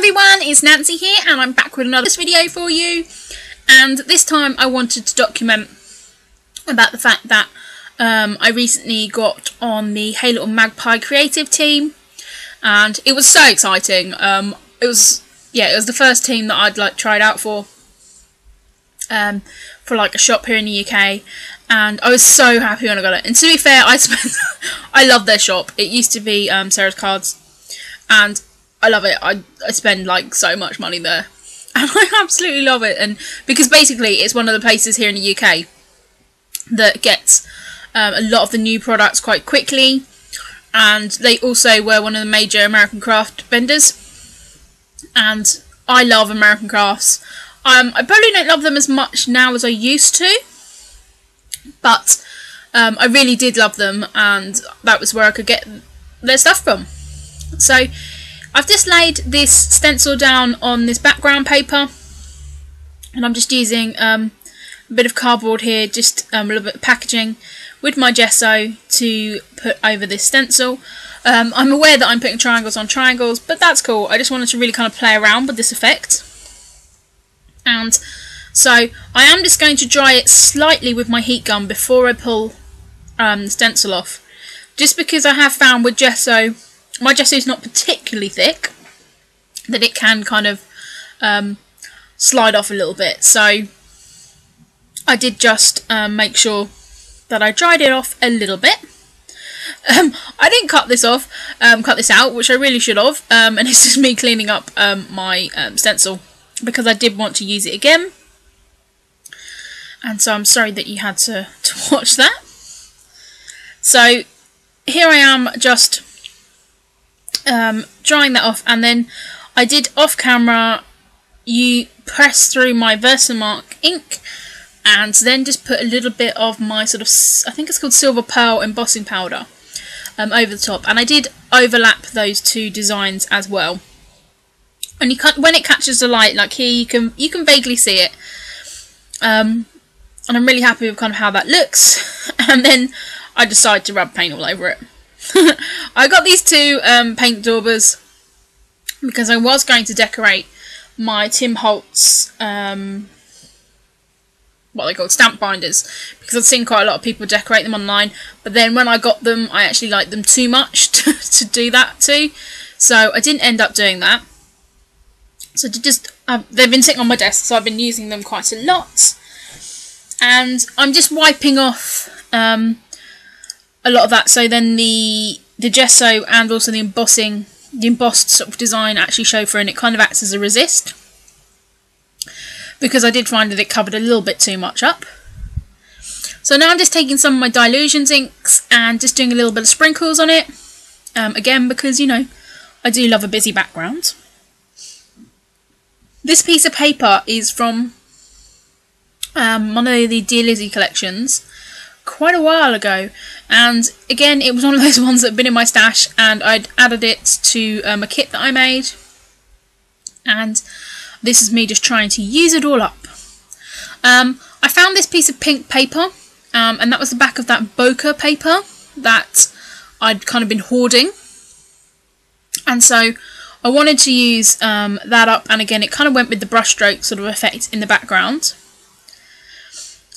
Everyone, it's Nancy here and I'm back with another video for you, and this time I wanted to document about the fact that I recently got on the Hey Little Magpie creative team, and it was so exciting. It was the first team that I'd tried out for like a shop here in the UK, and I was so happy when I got it. And to be fair, I love their shop. It used to be Sarah's Cards, and I love it. I spend like so much money there, and I absolutely love it. And because basically it's one of the places here in the UK that gets a lot of the new products quite quickly, and they also were one of the major American craft vendors, and I love American crafts. I probably don't love them as much now as I used to, but I really did love them, and that was where I could get their stuff from. So I've just laid this stencil down on this background paper, and I'm just using a bit of cardboard here, just a little bit of packaging with my gesso to put over this stencil. I'm aware that I'm putting triangles on triangles, but that's cool. I just wanted to really kind of play around with this effect. And so I am just going to dry it slightly with my heat gun before I pull the stencil off, just because I have found with gesso, my gesso is not particularly thick, that it can kind of slide off a little bit. So I did just make sure that I dried it off a little bit. I didn't cut this out, which I really should have, and it's just me cleaning up my stencil, because I did want to use it again. And so I'm sorry that you had to watch that. So here I am just drying that off, and then I did off camera press through my Versamark ink and then just put a little bit of my sort of, I think it's called Silver Pearl embossing powder over the top, and I did overlap those two designs as well. And when it catches the light, like here, you can vaguely see it, and I'm really happy with kind of how that looks. And then I decided to rub paint all over it. I got these two paint daubers because I was going to decorate my Tim Holtz what they called stamp binders, because I've seen quite a lot of people decorate them online, but then when I got them I actually liked them too much to do that too, so I didn't end up doing that. So they've been sitting on my desk, so I've been using them quite a lot, and I'm just wiping off a lot of that, so then the gesso and also the embossed sort of design actually show through, and it kind of acts as a resist, because I did find that it covered a little bit too much up. So now I'm just taking some of my Dilutions inks and just doing a little bit of sprinkles on it, again because, you know, I do love a busy background. This piece of paper is from one of the Dear Lizzie collections quite a while ago, and again it was one of those ones that had been in my stash, and I'd added it to a kit that I made, and this is me just trying to use it all up. I found this piece of pink paper, and that was the back of that bokeh paper that I'd kind of been hoarding, and so I wanted to use that up, and again it kind of went with the brushstroke sort of effect in the background.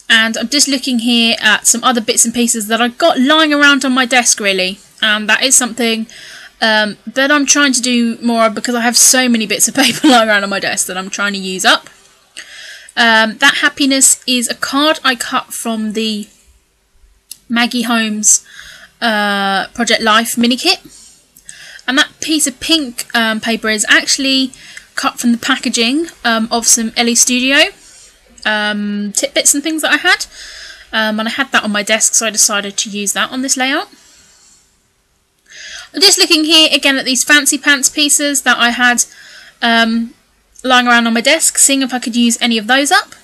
And I'm just looking here at some other bits and pieces that I got lying around on my desk, really, and that is something that I'm trying to do more of, because I have so many bits of paper lying around on my desk that I'm trying to use up. That Happiness is a card I cut from the Maggie Holmes Project Life mini kit, and that piece of pink paper is actually cut from the packaging of some Ellie Studio tidbits and things that I had, and I had that on my desk, so I decided to use that on this layout. I'm just looking here again at these fancy pants pieces that I had lying around on my desk, seeing if I could use any of those up.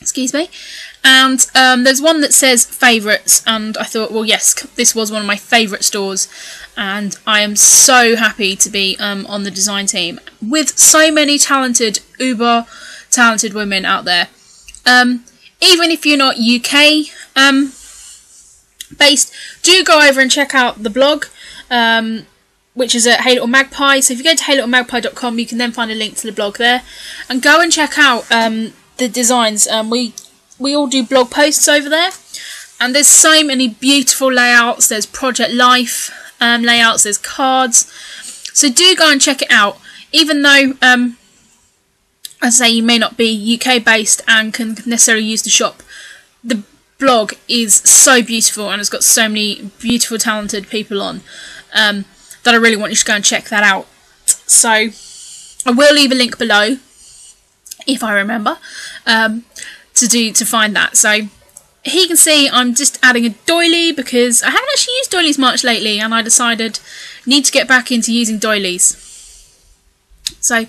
Excuse me. And there's one that says favourites, and I thought, well, yes, this was one of my favourite stores, and I am so happy to be on the design team with so many uber talented women out there. Even if you're not UK based, do go over and check out the blog. which is at Hey Little Magpie. So if you go to heylittle.magpie.com, you can then find a link to the blog there, and go and check out the designs. We all do blog posts over there, and there's so many beautiful layouts. There's Project Life layouts, there's cards, so do go and check it out. Even though as I say, you may not be UK based and can necessarily use the shop, the blog is so beautiful and it's got so many beautiful talented people on that I really want you to go and check that out. So I will leave a link below if I remember to find that. So here you can see I'm just adding a doily because I haven't actually used doilies much lately, and I decided I need to get back into using doilies. So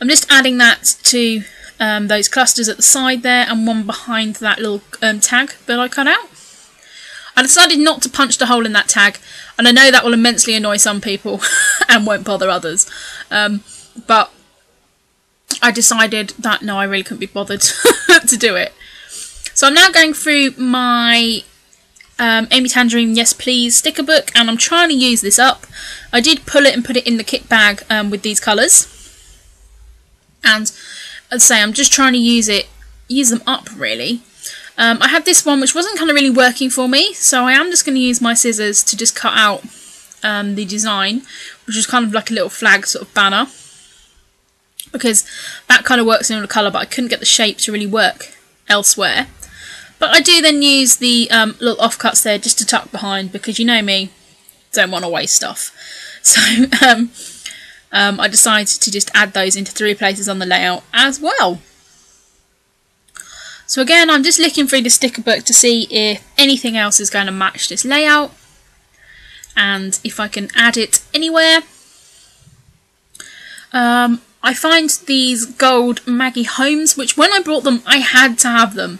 I'm just adding that to those clusters at the side there, and one behind that little tag that I cut out. I decided not to punch the hole in that tag, and I know that will immensely annoy some people and won't bother others, but I decided that no, I really couldn't be bothered to do it. So I'm now going through my Amy Tangerine Yes Please sticker book, and I'm trying to use this up. I did pull it and put it in the kit bag with these colours, and as I say, I'm just trying to use them up really. I had this one which wasn't kind of really working for me, so I am just going to use my scissors to just cut out the design, which is kind of like a little flag sort of banner, because that kind of works in the colour, but I couldn't get the shape to really work elsewhere. But I do then use the little offcuts there just to tuck behind, because you know me, don't want to waste stuff. So I decided to just add those into 3 places on the layout as well. So again, I'm just looking through the sticker book to see if anything else is going to match this layout, and if I can add it anywhere. I find these gold Maggie Holmes, which when I bought them, I had to have them.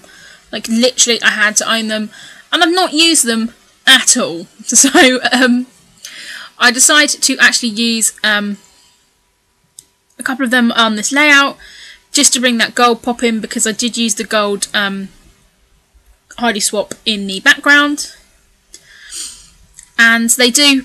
Like literally, I had to own them, and I've not used them at all. So I decided to actually use a couple of them on this layout, just to bring that gold pop in, because I did use the gold Heidi swap in the background, and they do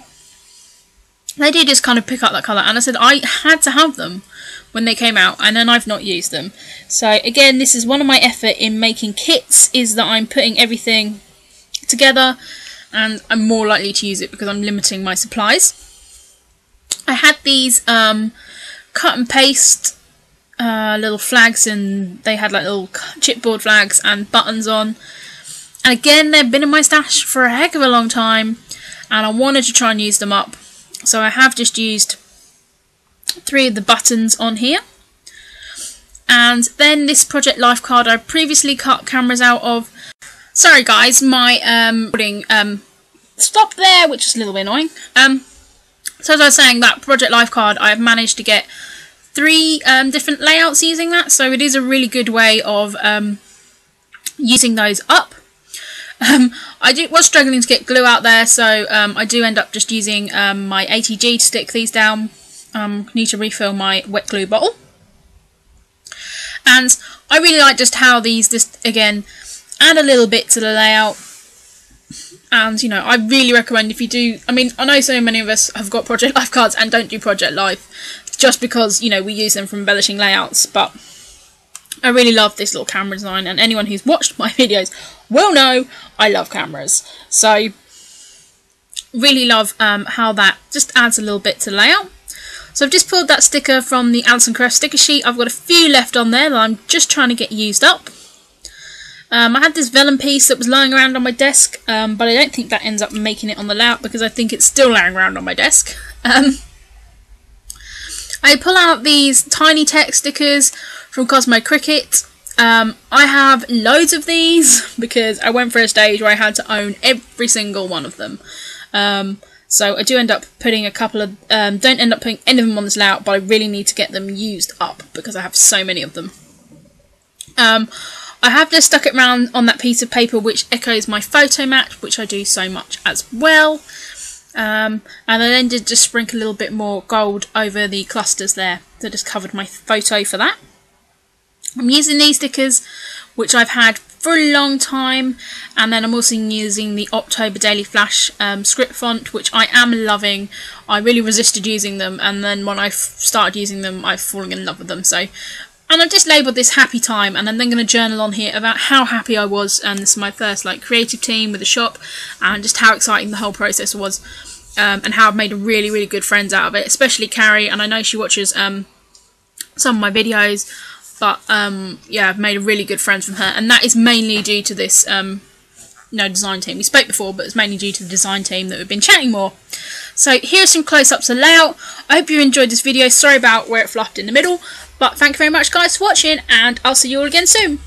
just kind of pick up that colour, and I said I had to have them when they came out, and then I've not used them. So again, this is one of my effort in making kits, is that I'm putting everything together, and I'm more likely to use it because I'm limiting my supplies. I had these cut and paste little flags, and they had like little chipboard flags and buttons on, and again they've been in my stash for a heck of a long time, and I wanted to try and use them up, so I have just used 3 of the buttons on here. And then this Project Life card I previously cut cameras out of. Sorry guys, my recording stopped there, which is a little bit annoying. So as I was saying, that Project Life card, I have managed to get 3 different layouts using that, so it is a really good way of using those up. I was struggling to get glue out there, so I do end up just using my ATG to stick these down. Need to refill my wet glue bottle. And I really like just how these just, again, add a little bit to the layout. And, you know, I really recommend if you do, I mean, I know so many of us have got Project Life cards and don't do Project Life, just because, you know, we use them for embellishing layouts, but I really love this little camera design, and anyone who's watched my videos will know I love cameras. So, really love how that just adds a little bit to the layout. So I've just pulled that sticker from the Alison Crest sticker sheet. I've got a few left on there that I'm just trying to get used up. I had this vellum piece that was lying around on my desk, but I don't think that ends up making it on the layout because I think it's still lying around on my desk. I pull out these tiny text stickers from Cosmo Cricket. I have loads of these because I went for a stage where I had to own every single one of them. So I do end up putting a couple of, don't end up putting any of them on this layout, but I really need to get them used up because I have so many of them. I have just stuck it round on that piece of paper which echoes my photo mat, which I do so much as well. And I then did just sprinkle a little bit more gold over the clusters there, that just covered my photo for that. I'm using these stickers, which I've had for a long time. And then I'm also using the October Daily Flash script font, which I am loving. I really resisted using them, and then when I started using them, I've fallen in love with them. So, and I've just labelled this happy time, and I'm then going to journal on here about how happy I was, and this is my first like creative team with the shop, and just how exciting the whole process was, and how I've made really, really good friends out of it, especially Carrie, and I know she watches some of my videos, but yeah, I've made really good friends from her, and that is mainly due to this design team. We spoke before, but it's mainly due to the design team that we've been chatting more. So here's some close-ups of layout. I hope you enjoyed this video. Sorry about where it fluffed in the middle, but thank you very much guys for watching, and I'll see you all again soon.